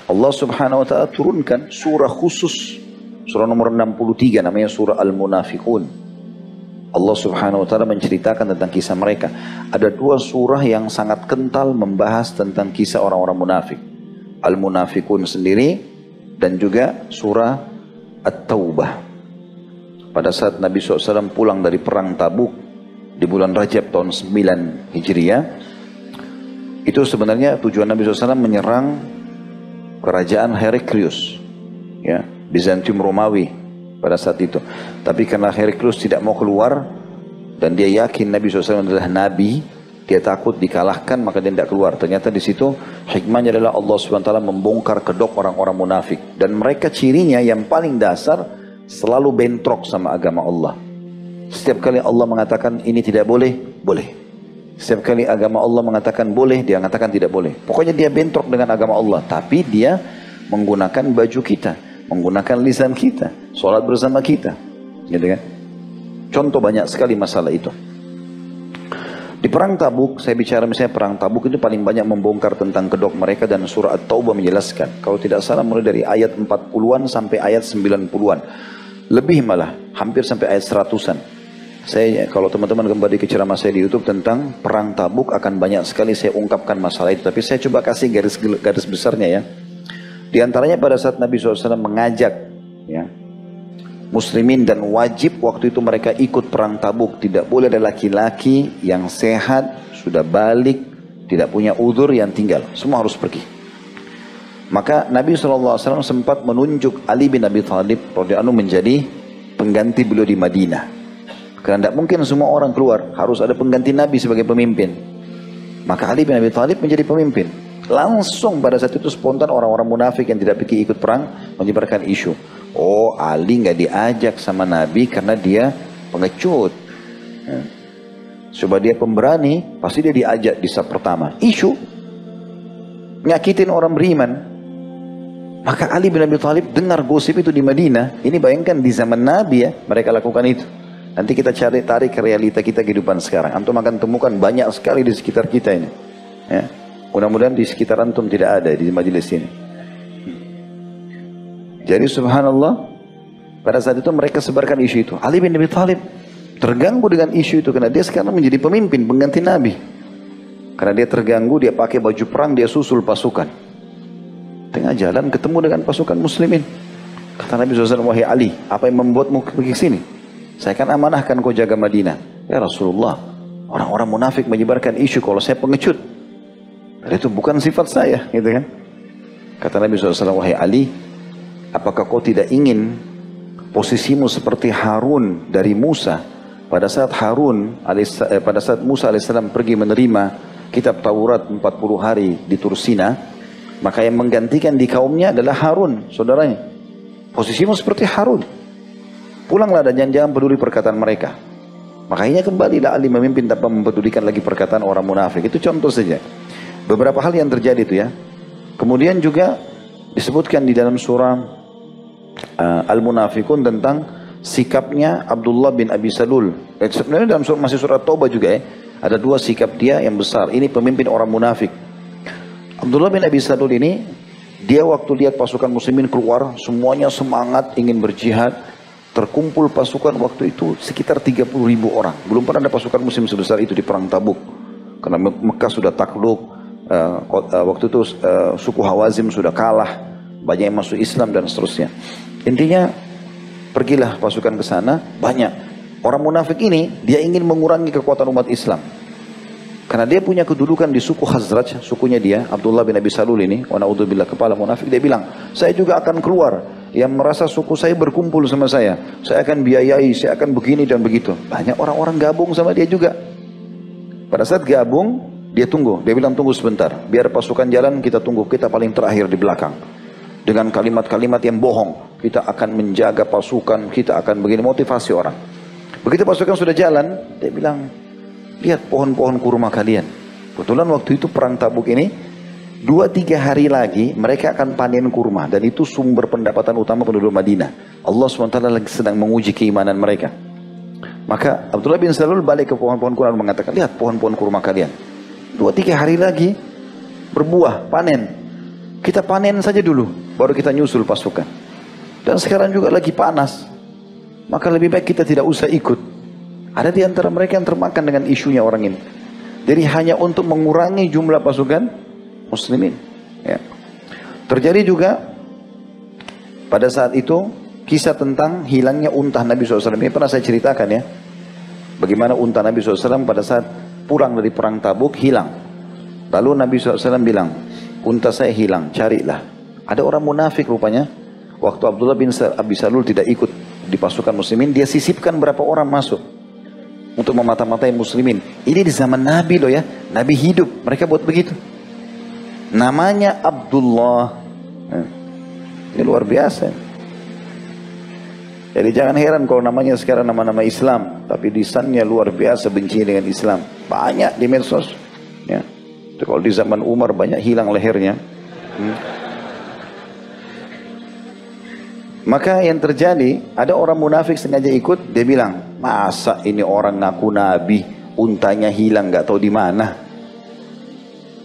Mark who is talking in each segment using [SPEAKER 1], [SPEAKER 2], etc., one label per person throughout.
[SPEAKER 1] Allah subhanahu wa ta'ala turunkan surah khusus. Surah nomor 63 namanya surah Al-Munafiqun. Allah subhanahu wa ta'ala menceritakan tentang kisah mereka. Ada dua surah yang sangat kental membahas tentang kisah orang-orang munafik. Al-Munafiqun sendiri dan juga surah At-Taubah. Pada saat Nabi SAW pulang dari perang Tabuk di bulan Rajab tahun 9 Hijriah, itu sebenarnya tujuan Nabi SAW menyerang kerajaan Heraklius, ya, Bizantium Romawi pada saat itu. Tapi karena Heraklius tidak mau keluar dan dia yakin Nabi SAW adalah Nabi, dia takut dikalahkan, maka dia tidak keluar. Ternyata di situ hikmahnya adalah Allah SWT membongkar kedok orang-orang munafik. Dan mereka cirinya yang paling dasar selalu bentrok sama agama Allah. Setiap kali Allah mengatakan ini tidak boleh, boleh. Setiap kali agama Allah mengatakan boleh, dia mengatakan tidak boleh. Pokoknya dia bentrok dengan agama Allah. Tapi dia menggunakan baju kita, menggunakan lisan kita, sholat bersama kita, gitu kan? Contoh banyak sekali masalah itu. Di perang Tabuk, saya bicara misalnya perang Tabuk itu paling banyak membongkar tentang kedok mereka, dan surah At-Taubah menjelaskan. Kalau tidak salah mulai dari ayat 40-an sampai ayat 90-an. Lebih malah, hampir sampai ayat 100-an. Saya, kalau teman-teman kembali ke ceramah saya di YouTube tentang perang Tabuk, akan banyak sekali saya ungkapkan masalah itu. Tapi saya coba kasih garis besarnya ya. Di antaranya pada saat Nabi SAW mengajak, ya, muslimin, dan wajib waktu itu mereka ikut perang Tabuk. Tidak boleh ada laki-laki yang sehat, sudah balik, tidak punya uzur yang tinggal. Semua harus pergi. Maka Nabi SAW sempat menunjuk Ali bin Abi Thalib radhiyallahu anhu menjadi pengganti beliau di Madinah. Karena tidak mungkin semua orang keluar, harus ada pengganti Nabi sebagai pemimpin. Maka Ali bin Abi Thalib menjadi pemimpin. Langsung pada saat itu spontan orang-orang munafik yang tidak pikir ikut perang menyebarkan isu. Oh, Ali nggak diajak sama Nabi karena dia pengecut. Coba dia pemberani, pasti dia diajak di saat pertama. Isu nyakitin orang beriman. Maka Ali bin Abi Thalib dengar gosip itu di Madinah. Ini bayangkan di zaman Nabi ya, mereka lakukan itu. Nanti kita tarik ke realita kita kehidupan sekarang. Antum akan temukan banyak sekali di sekitar kita ini. Ya. Mudah-mudahan di sekitar antum tidak ada di majelis ini. Jadi subhanallah, pada saat itu mereka sebarkan isu itu. Ali bin Abi Thalib terganggu dengan isu itu karena dia sekarang menjadi pemimpin, pengganti Nabi. Karena dia terganggu, dia pakai baju perang, dia susul pasukan. Tengah jalan ketemu dengan pasukan muslimin. Kata Nabi SAW, wahai Ali, apa yang membuatmu pergi ke sini? Saya akan amanahkan kau jaga Madinah. Ya Rasulullah, orang-orang munafik menyebarkan isu kalau saya pengecut. Dan itu bukan sifat saya, gitu kan? Kata Nabi SAW, wahai Ali, apakah kau tidak ingin posisimu seperti Harun dari Musa? Pada saat Musa alaihissalam pergi menerima kitab Taurat 40 hari di Tursina, maka yang menggantikan di kaumnya adalah Harun, saudaranya. Posisimu seperti Harun. Pulanglah dan jangan peduli perkataan mereka. Makanya kembalilah Ali memimpin tanpa mempedulikan lagi perkataan orang munafik. Itu contoh saja. Beberapa hal yang terjadi itu ya. Kemudian juga disebutkan di dalam surah Al-Munafiqun tentang sikapnya Abdullah bin Abi Salul. Sebenarnya dalam masih surah Taubah juga ya. Ada dua sikap dia yang besar. Ini pemimpin orang munafik. Abdullah bin Abi Salul ini, dia waktu lihat pasukan muslimin keluar, semuanya semangat ingin berjihad. Terkumpul pasukan waktu itu sekitar 30.000 orang. Belum pernah ada pasukan muslim sebesar itu di perang Tabuk. Karena Mekah sudah takluk. Waktu itu suku Hawazim sudah kalah. Banyak yang masuk Islam dan seterusnya. Intinya pergilah pasukan ke sana. Banyak. Orang munafik ini dia ingin mengurangi kekuatan umat Islam. Karena dia punya kedudukan di suku Khazraj. Sukunya dia, Abdullah bin Abi Salul ini. Wa na'udzubillah, kepala munafik. Dia bilang, saya juga akan keluar. Yang merasa suku saya berkumpul sama saya akan biayai, saya akan begini dan begitu. Banyak orang-orang gabung sama dia juga. Pada saat gabung, dia tunggu. Dia bilang tunggu sebentar, biar pasukan jalan kita tunggu, kita paling terakhir di belakang. Dengan kalimat-kalimat yang bohong, kita akan menjaga pasukan, kita akan begini, motivasi orang. Begitu pasukan sudah jalan, dia bilang, lihat pohon-pohon kurma kalian. Kebetulan waktu itu perang Tabuk ini 2-3 hari lagi mereka akan panen kurma, dan itu sumber pendapatan utama penduduk Madinah. Allah SWT lagi sedang menguji keimanan mereka. Maka Abdullah bin Salul balik ke pohon-pohon kurma dan mengatakan, lihat pohon-pohon kurma kalian. 2-3 hari lagi berbuah, panen. Kita panen saja dulu, baru kita nyusul pasukan. Dan sekarang juga lagi panas, maka lebih baik kita tidak usah ikut. Ada di antara mereka yang termakan dengan isunya orang ini. Jadi hanya untuk mengurangi jumlah pasukan muslimin. Ya. Terjadi juga pada saat itu kisah tentang hilangnya unta Nabi SAW. Ini pernah saya ceritakan ya. Bagaimana unta Nabi SAW pada saat pulang dari perang Tabuk hilang. Lalu Nabi SAW bilang, unta saya hilang, carilah. Ada orang munafik rupanya. Waktu Abdullah bin Abi Salul tidak ikut di pasukan muslimin, dia sisipkan berapa orang masuk untuk memata-matai muslimin. Ini di zaman Nabi loh ya, Nabi hidup, mereka buat begitu. Namanya Abdullah. Ini luar biasa. Jadi jangan heran kalau namanya sekarang nama-nama Islam, tapi lisannya luar biasa benci dengan Islam. Banyak di medsos. Ya. Kalau di zaman Umar banyak hilang lehernya. Maka yang terjadi, ada orang munafik sengaja ikut, dia bilang, masa ini orang ngaku Nabi, untanya hilang nggak tahu di mana.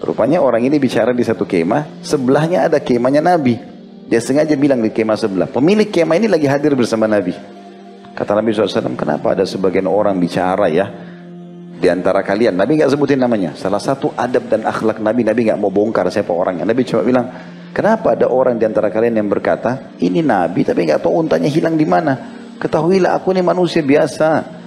[SPEAKER 1] Rupanya orang ini bicara di satu kemah, sebelahnya ada kemahnya Nabi. Dia sengaja bilang di kemah sebelah, pemilik kemah ini lagi hadir bersama Nabi. Kata Nabi SAW, kenapa ada sebagian orang bicara ya di antara kalian? Nabi nggak sebutin namanya. Salah satu adab dan akhlak Nabi, Nabi nggak mau bongkar siapa orangnya. Nabi cuma bilang, kenapa ada orang di antara kalian yang berkata, ini Nabi tapi nggak tahu untanya hilang di mana? Ketahuilah aku ini manusia biasa.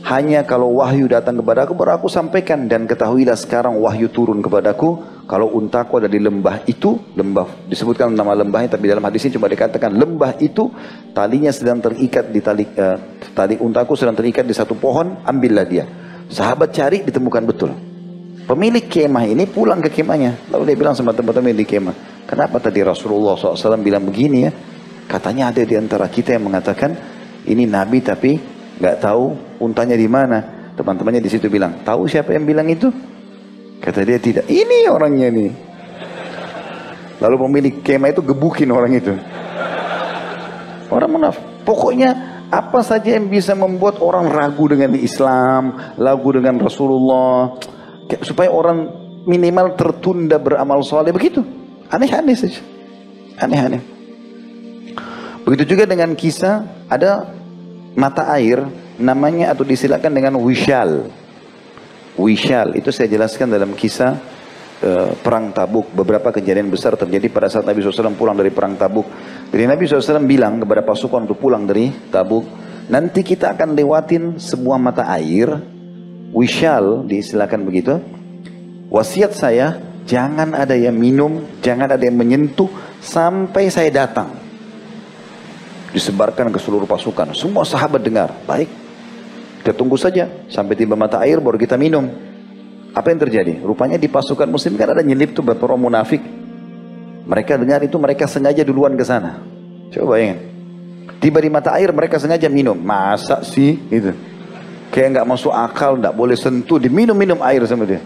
[SPEAKER 1] Hanya kalau wahyu datang kepadaku baru aku sampaikan, dan ketahuilah sekarang wahyu turun kepadaku kalau untaku ada di lembah itu. Lembah disebutkan nama lembahnya, tapi dalam hadis ini cuma dikatakan lembah itu talinya sedang terikat di tali untaku sedang terikat di satu pohon, ambillah dia. Sahabat cari, ditemukan betul. Pemilik kemah ini pulang ke kemahnya, lalu dia bilang sama teman-teman di kemah, kenapa tadi Rasulullah SAW bilang begini ya? Katanya ada di antara kita yang mengatakan ini Nabi tapi nggak tahu untanya di mana. Teman-temannya di situ bilang, tahu siapa yang bilang itu? Kata dia, tidak. Ini orangnya nih. Lalu pemilik kemah itu gebukin orang itu. Orang munafik. Pokoknya apa saja yang bisa membuat orang ragu dengan Islam, ragu dengan Rasulullah, supaya orang minimal tertunda beramal soleh, begitu. Aneh-aneh saja. Aneh-aneh. Begitu juga dengan kisah ada mata air namanya atau disilakan dengan wishal. Wishal itu saya jelaskan dalam kisah perang Tabuk. Beberapa kejadian besar terjadi pada saat Nabi SAW pulang dari perang Tabuk. Jadi Nabi SAW bilang kepada pasukan untuk pulang dari Tabuk, nanti kita akan lewatin sebuah mata air. Wishal disilakan begitu. Wasiat saya, jangan ada yang minum, jangan ada yang menyentuh sampai saya datang. Disebarkan ke seluruh pasukan. Semua sahabat dengar. Baik, kita tunggu saja sampai tiba mata air baru kita minum. Apa yang terjadi? Rupanya di pasukan muslim kan ada nyelip tuh beberapa orang munafik. Mereka dengar itu, mereka sengaja duluan ke sana. Coba bayangin. Tiba di mata air mereka sengaja minum. Masa sih itu? Kayak nggak masuk akal, nggak boleh sentuh, diminum-minum air sama dia.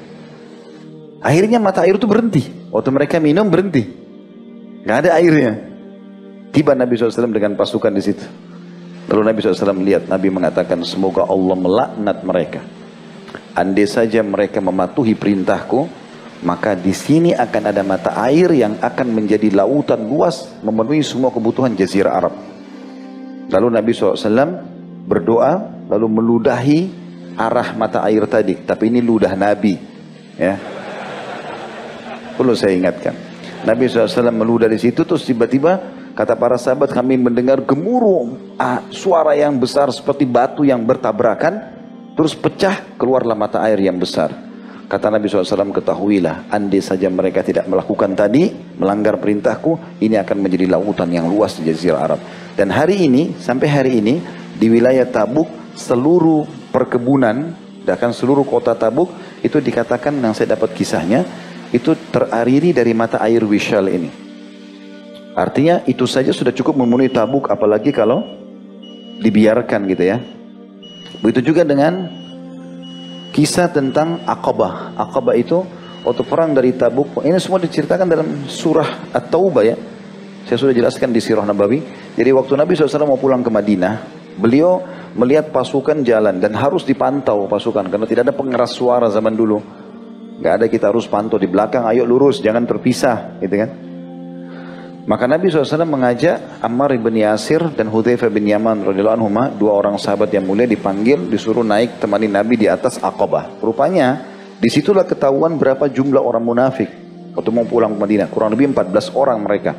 [SPEAKER 1] Akhirnya mata air itu berhenti. Waktu mereka minum berhenti. Nggak ada airnya. Tiba Nabi SAW dengan pasukan di situ. Lalu Nabi SAW melihat, Nabi mengatakan, semoga Allah melaknat mereka. Andai saja mereka mematuhi perintahku, maka di sini akan ada mata air yang akan menjadi lautan luas, memenuhi semua kebutuhan jazirah Arab. Lalu Nabi SAW berdoa, lalu meludahi arah mata air tadi. Tapi ini ludah Nabi. Ya. Perlu saya ingatkan. Nabi SAW meludah di situ, terus tiba-tiba kata para sahabat, kami mendengar gemuruh suara yang besar seperti batu yang bertabrakan, terus pecah, keluarlah mata air yang besar. Kata Nabi SAW, ketahuilah, andai saja mereka tidak melakukan tadi, melanggar perintahku, ini akan menjadi lautan yang luas di Jazirah Arab. Dan hari ini, sampai hari ini, di wilayah Tabuk, seluruh perkebunan, bahkan seluruh kota Tabuk, itu dikatakan, yang saya dapat kisahnya, itu terariri dari mata air Wishal ini. Artinya itu saja sudah cukup memenuhi Tabuk, apalagi kalau dibiarkan gitu ya. Begitu juga dengan kisah tentang Aqabah. Aqabah itu waktu perang dari Tabuk. Ini semua diceritakan dalam surah At-Taubah ya. Saya sudah jelaskan di Sirah Nabawi. Jadi waktu Nabi SAW mau pulang ke Madinah, beliau melihat pasukan jalan dan harus dipantau pasukan karena tidak ada pengeras suara zaman dulu. Gak ada, kita harus pantau di belakang, ayo lurus, jangan terpisah gitu kan. Maka Nabi SAW mengajak Ammar bin Yasir dan Hudzaifah bin Yaman radhiyallahu anhuma, dua orang sahabat yang mulia, dipanggil, disuruh naik temani Nabi di atas Aqabah. Rupanya disitulah ketahuan berapa jumlah orang munafik waktu mau pulang ke Madinah. Kurang lebih 14 orang mereka.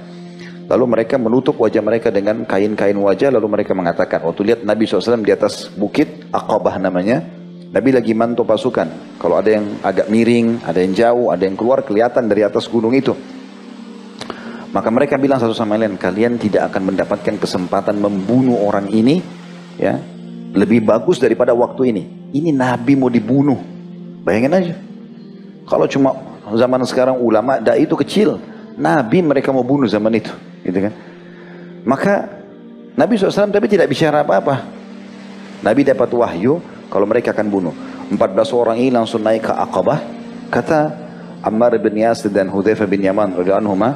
[SPEAKER 1] Lalu mereka menutup wajah mereka dengan kain-kain wajah. Lalu mereka mengatakan, waktu lihat Nabi SAW di atas bukit Aqabah namanya, Nabi lagi mantau pasukan. Kalau ada yang agak miring, ada yang jauh, ada yang keluar, kelihatan dari atas gunung itu. Maka mereka bilang satu sama lain, kalian tidak akan mendapatkan kesempatan membunuh orang ini, ya, lebih bagus daripada waktu ini. Ini Nabi mau dibunuh. Bayangin aja. Kalau cuma zaman sekarang ulama, dai itu kecil. Nabi mereka mau bunuh zaman itu. Gitu kan. Maka Nabi SAW tapi tidak bicara apa-apa. Nabi dapat wahyu kalau mereka akan bunuh. 14 orang ini langsung naik ke Aqabah. Kata Ammar bin Yasir dan Hudzaifah bin Yaman radhiyallahu anhuma,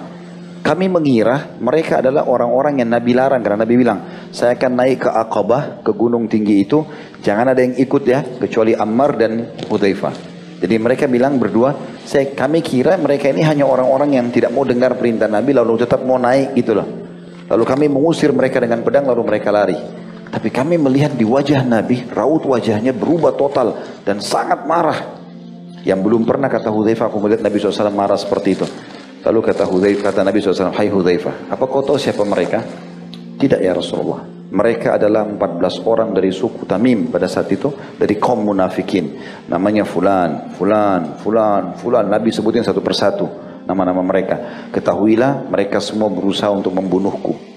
[SPEAKER 1] kami mengira mereka adalah orang-orang yang Nabi larang. Karena Nabi bilang, saya akan naik ke Aqabah, ke gunung tinggi itu. Jangan ada yang ikut ya, kecuali Ammar dan Hudzaifah. Jadi mereka bilang berdua, kami kira mereka ini hanya orang-orang yang tidak mau dengar perintah Nabi, lalu tetap mau naik gitu loh. Lalu kami mengusir mereka dengan pedang, lalu mereka lari. Tapi kami melihat di wajah Nabi, raut wajahnya berubah total dan sangat marah. Yang belum pernah, kata Hudzaifah, aku melihat Nabi SAW marah seperti itu. Lalu kata Nabi SAW, hai Hudzaifah, apa kau tahu siapa mereka? Tidak ya Rasulullah. Mereka adalah 14 orang dari suku Tamim pada saat itu, dari kaum munafikin. Namanya fulan, fulan, fulan, fulan. Nabi sebutin satu persatu nama-nama mereka. Ketahuilah mereka semua berusaha untuk membunuhku.